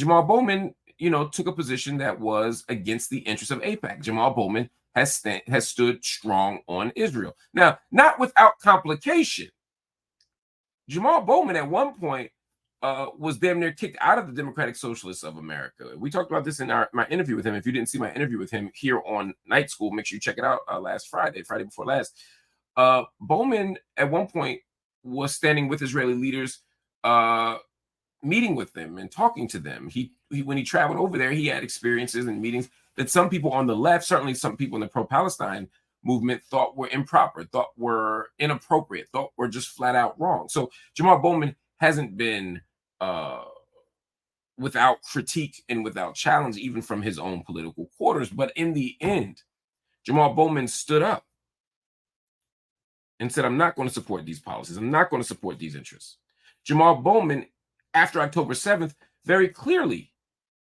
Jamaal Bowman, took a position that was against the interests of AIPAC. Jamaal Bowman has stood strong on Israel. Now, not without complication. Jamaal Bowman at one point was damn near kicked out of the Democratic Socialists of America. We talked about this in my interview with him. If you didn't see my interview with him here on Night School, make sure you check it out last Friday before last. Bowman at one point was standing with Israeli leaders, meeting with them and talking to them. He when he traveled over there, he had experiences and meetings that some people on the left, certainly some people in the pro-Palestine movement, thought were improper, thought were inappropriate, thought were just flat out wrong. So Jamaal Bowman hasn't been without critique and without challenge, even from his own political quarters. But in the end, Jamaal Bowman stood up and said, I'm not going to support these policies. I'm not going to support these interests. Jamaal Bowman, after October 7th, very clearly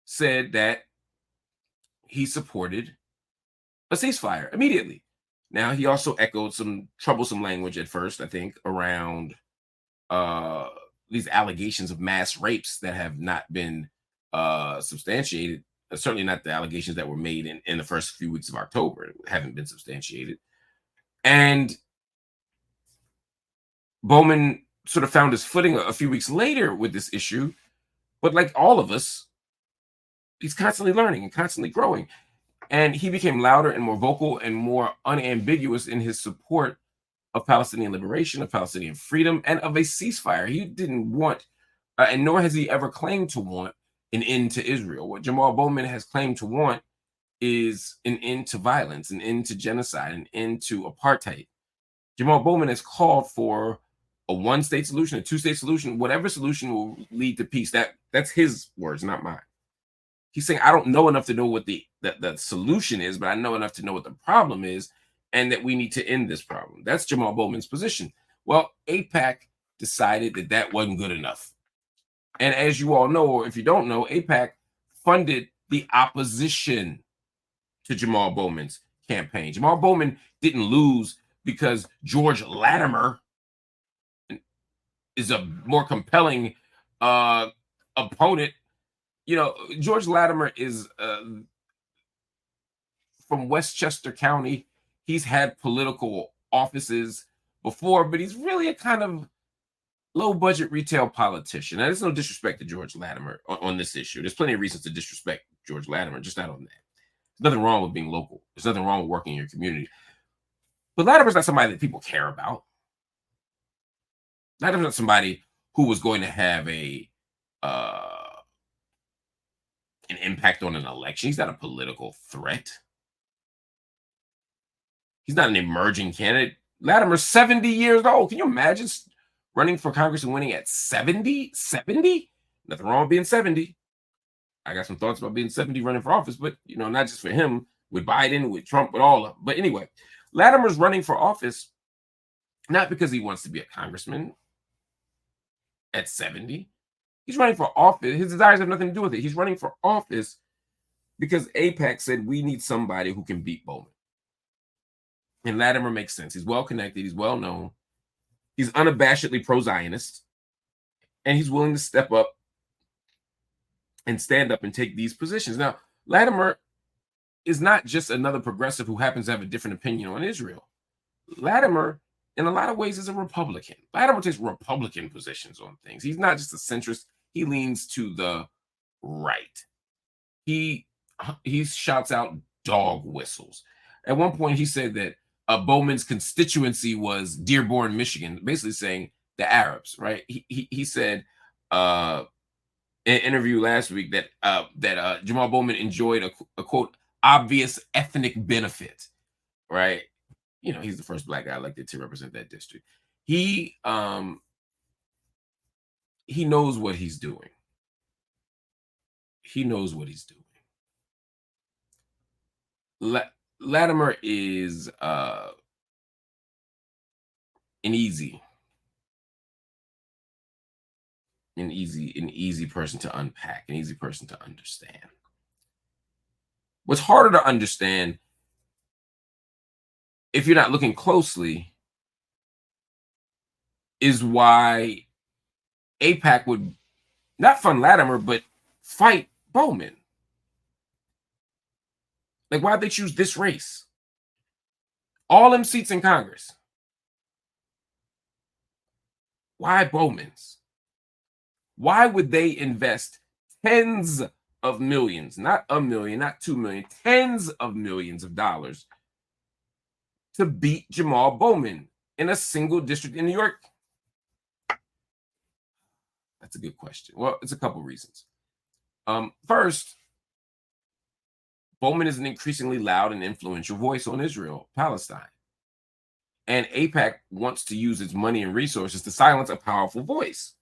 said that he supported a ceasefire immediately. Now, he also echoed some troublesome language at first, I think, around these allegations of mass rapes that have not been substantiated. Certainly not the allegations that were made in the first few weeks of October. Haven't been substantiated. And Bowman sort of found his footing a few weeks later with this issue. But like all of us, he's constantly learning and constantly growing. And he became louder and more vocal and more unambiguous in his support of Palestinian liberation, of Palestinian freedom, and of a ceasefire. He didn't want, and nor has he ever claimed to want, an end to Israel. What Jamaal Bowman has claimed to want is an end to violence, an end to genocide, an end to apartheid. Jamaal Bowman has called for a one-state solution, a two-state solution, whatever solution will lead to peace. That's his words, not mine. He's saying, I don't know enough to know what the solution is, but I know enough to know what the problem is, and that we need to end this problem. That's Jamaal Bowman's position. Well, AIPAC decided that that wasn't good enough. And as you all know, or if you don't know, AIPAC funded the opposition to Jamaal Bowman's campaign. Jamaal Bowman didn't lose because George Latimer is a more compelling opponent. George Latimer is from Westchester County. He's had political offices before, but he's really a kind of low-budget retail politician. Now, there's no disrespect to George Latimer on this issue. There's plenty of reasons to disrespect George Latimer, just not on that. There's nothing wrong with being local. There's nothing wrong with working in your community. But Latimer's not somebody that people care about. Latimer's not somebody who was going to have an impact on an election. He's not a political threat. He's not an emerging candidate. Latimer's 70 years old. Can you imagine running for Congress and winning at 70? 70? Nothing wrong with being 70. I got some thoughts about being 70 running for office, but, not just for him, with Biden, with Trump, with all of them. But anyway, Latimer's running for office not because he wants to be a congressman at 70. He's running for office. His desires have nothing to do with it. He's running for office because AIPAC said we need somebody who can beat Bowman. And Latimer makes sense. He's well-connected. He's well-known. He's unabashedly pro-Zionist. And he's willing to step up and stand up and take these positions. Now, Latimer is not just another progressive who happens to have a different opinion on Israel. Latimer, in a lot of ways, is a Republican. Latimer takes Republican positions on things. He's not just a centrist. He leans to the right. He shouts out dog whistles. At one point, he said that Bowman's constituency was Dearborn, Michigan, basically saying the Arabs, right? He said in an interview last week that Jamaal Bowman enjoyed a quote, obvious ethnic benefit, right? He's the first Black guy elected to represent that district. He knows what he's doing. He knows what he's doing. Latimer is an easy person to unpack, an easy person to understand. What's harder to understand, if you're not looking closely, is why AIPAC would not fund Latimer, but fight Bowman? Like, why'd they choose this race? All them seats in Congress. Why Bowman's? Why would they invest tens of millions, not $1 million, not $2 million, tens of millions of dollars to beat Jamaal Bowman in a single district in New York? That's a good question. Well, it's a couple reasons. First, Bowman is an increasingly loud and influential voice on Israel, Palestine. And AIPAC wants to use its money and resources to silence a powerful voice.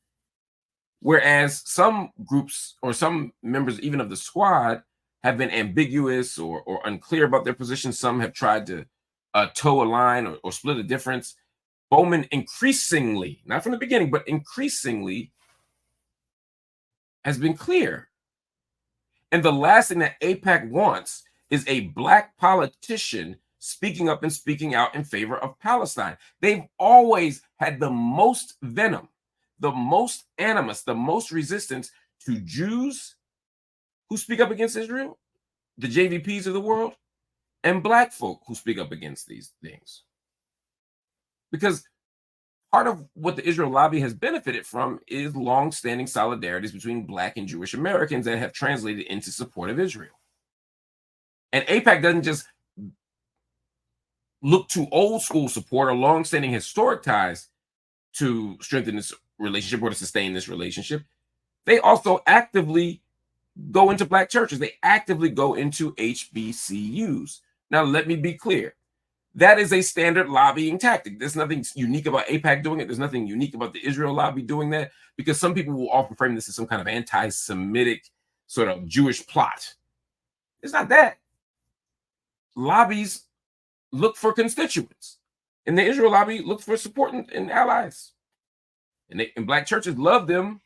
Whereas some groups or some members, even of the squad, have been ambiguous or unclear about their position. Some have tried to toe a line or split a difference. Bowman increasingly, not from the beginning, but increasingly has been clear. And the last thing that AIPAC wants is a Black politician speaking up and speaking out in favor of Palestine. They've always had the most venom, the most animus, the most resistance to Jews who speak up against Israel, the JVPs of the world, and Black folk who speak up against these things. Because part of what the Israel lobby has benefited from is long-standing solidarities between Black and Jewish Americans that have translated into support of Israel. And AIPAC doesn't just look to old school support or long-standing historic ties to strengthen this relationship or to sustain this relationship. They also actively go into Black churches. They actively go into HBCUs. Now, let me be clear. That is a standard lobbying tactic. There's nothing unique about AIPAC doing it. There's nothing unique about the Israel lobby doing that, because some people will often frame this as some kind of anti-Semitic sort of Jewish plot. It's not that. Lobbies look for constituents, and the Israel lobby looks for support and allies. And Black churches love them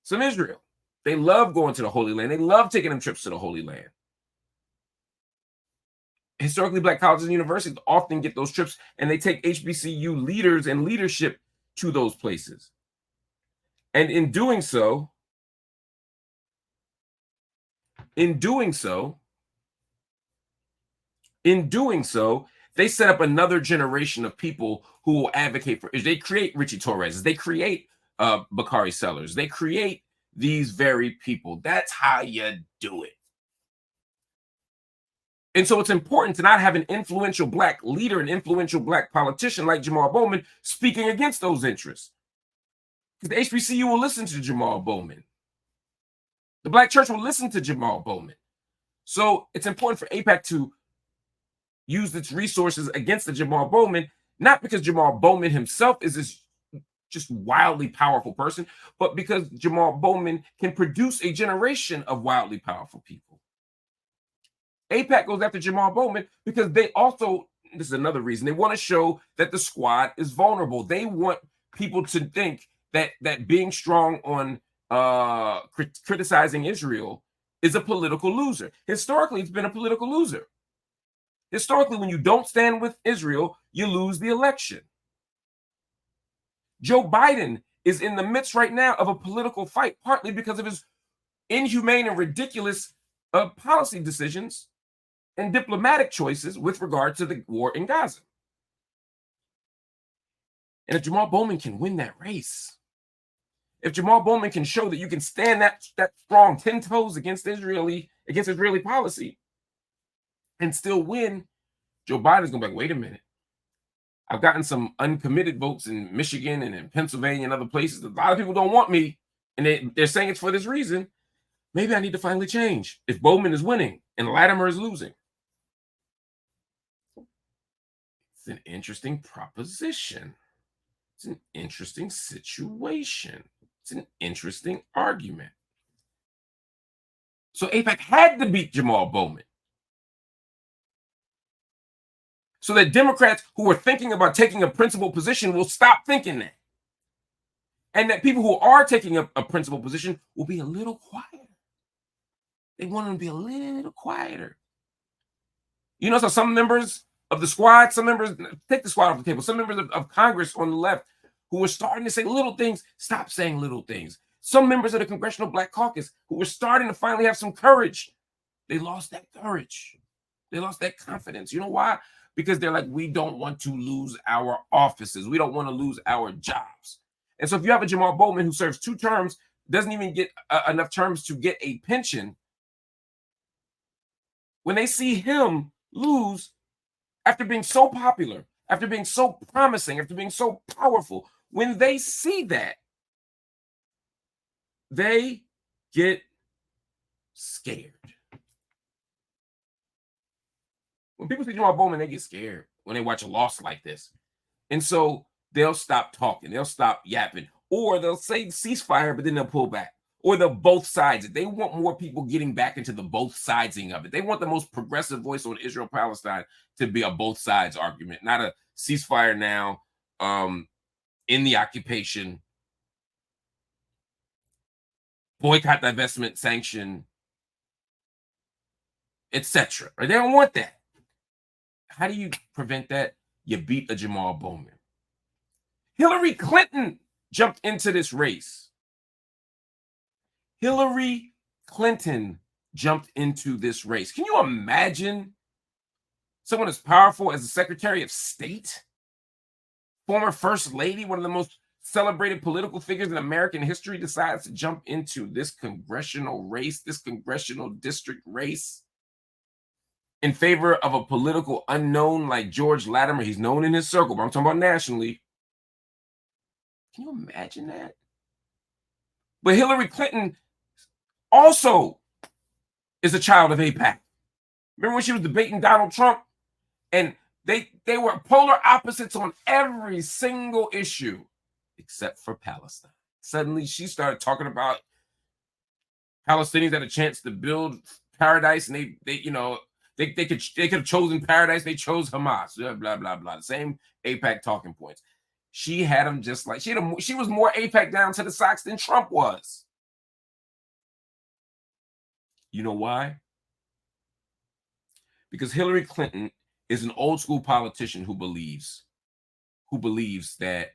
some Israel. They love going to the Holy Land. They love taking them trips to the Holy Land. Historically, Black colleges and universities often get those trips, and they take HBCU leaders and leadership to those places. And in doing so, they set up another generation of people who will advocate for. They create Richie Torres. They create Bakari Sellers. They create these very people. That's how you do it. And so it's important to not have an influential Black leader, an influential Black politician like Jamaal Bowman speaking against those interests. Because the HBCU will listen to Jamaal Bowman. The Black church will listen to Jamaal Bowman. So it's important for AIPAC to use its resources against the Jamaal Bowman, not because Jamaal Bowman himself is this just wildly powerful person, but because Jamaal Bowman can produce a generation of wildly powerful people. AIPAC goes after Jamaal Bowman because they also, this is another reason, they want to show that the squad is vulnerable. They want people to think that being strong on criticizing Israel is a political loser. Historically, it's been a political loser. Historically, when you don't stand with Israel, you lose the election. Joe Biden is in the midst right now of a political fight, partly because of his inhumane and ridiculous policy decisions and diplomatic choices with regard to the war in Gaza. And if Jamaal Bowman can win that race, if Jamaal Bowman can show that you can stand that strong 10 toes against Israeli policy and still win, Joe Biden's gonna be like, wait a minute. I've gotten some uncommitted votes in Michigan and in Pennsylvania and other places. A lot of people don't want me, and they're saying it's for this reason. Maybe I need to finally change if Bowman is winning and Latimer is losing. It's an interesting proposition. It's an interesting situation. It's an interesting argument. So AIPAC had to beat Jamaal Bowman, so that Democrats who are thinking about taking a principled position will stop thinking that. And that people who are taking a principled position will be a little quieter. They want them to be a little quieter. You know, so some members of the squad, some members, take the squad off the table, some members of Congress on the left who are starting to say little things, stop saying little things. Some members of the Congressional Black Caucus who were starting to finally have some courage, they lost that courage. They lost that confidence. You know why? Because they're like, we don't want to lose our offices. We don't want to lose our jobs. And so if you have a Jamaal Bowman who serves 2 terms, doesn't even get enough terms to get a pension, when they see him lose after being so popular, after being so promising, after being so powerful, when they see that, they get scared. When people see Jamaal Bowman, they get scared when they watch a loss like this. And so they'll stop talking. They'll stop yapping. Or they'll say ceasefire, but then they'll pull back. Or they'll both sides it. They want more people getting back into the both sidesing of it. They want the most progressive voice on Israel-Palestine to be a both sides argument, not a ceasefire now, in the occupation, boycott, divestment, sanction, etc. They don't want that. How do you prevent that? You beat a Jamaal Bowman. Hillary Clinton jumped into this race. Hillary Clinton jumped into this race. Can you imagine someone as powerful as the Secretary of State, former First Lady, one of the most celebrated political figures in American history, decides to jump into this congressional race, this congressional district race, in favor of a political unknown like George Latimer? He's known in his circle, but I'm talking about nationally. Can you imagine that? But Hillary Clinton also is a child of AIPAC. Remember when she was debating Donald Trump? And they were polar opposites on every single issue except for Palestine. Suddenly she started talking about Palestinians had a chance to build paradise, and they could have chosen paradise. They chose Hamas. Blah blah blah. The same AIPAC talking points. She had them just like she was more AIPAC down to the socks than Trump was. You know why? Because Hillary Clinton is an old school politician who believes that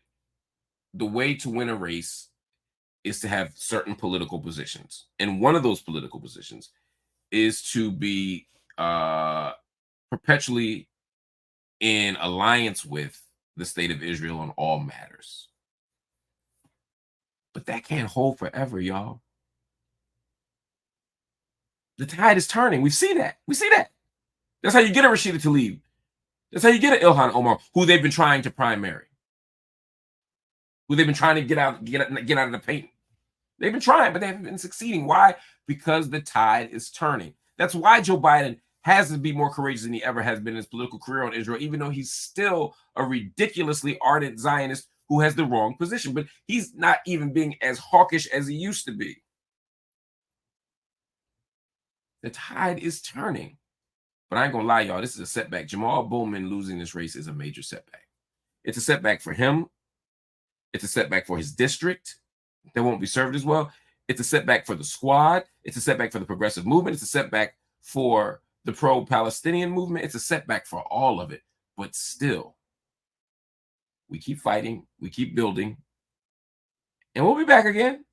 the way to win a race is to have certain political positions, and one of those political positions is to be perpetually in alliance with the state of Israel on all matters. But that can't hold forever, y'all. The tide is turning. We see that. That's how you get a Rashida Tlaib. That's how you get an Ilhan Omar, who they've been trying to primary, who they've been trying to get out of the paint. They've been trying, but they haven't been succeeding. Why? Because the tide is turning. That's why Joe Biden has to be more courageous than he ever has been in his political career on Israel, even though he's still a ridiculously ardent Zionist who has the wrong position. But he's not even being as hawkish as he used to be. The tide is turning. But I ain't gonna lie, y'all, this is a setback. Jamaal Bowman losing this race is a major setback. It's a setback for him. It's a setback for his district that won't be served as well. It's a setback for the squad. It's a setback for the progressive movement. It's a setback for the pro-Palestinian movement. It's a setback for all of it. But still, we keep fighting. We keep building. And we'll be back again.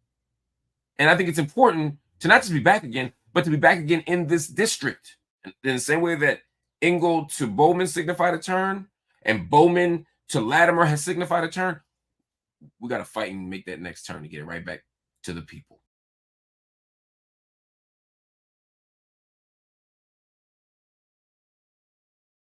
And I think it's important to not just be back again, but to be back again in this district. In the same way that Ingold to Bowman signified a turn, and Bowman to Latimer has signified a turn, we got to fight and make that next turn to get it right back to the people.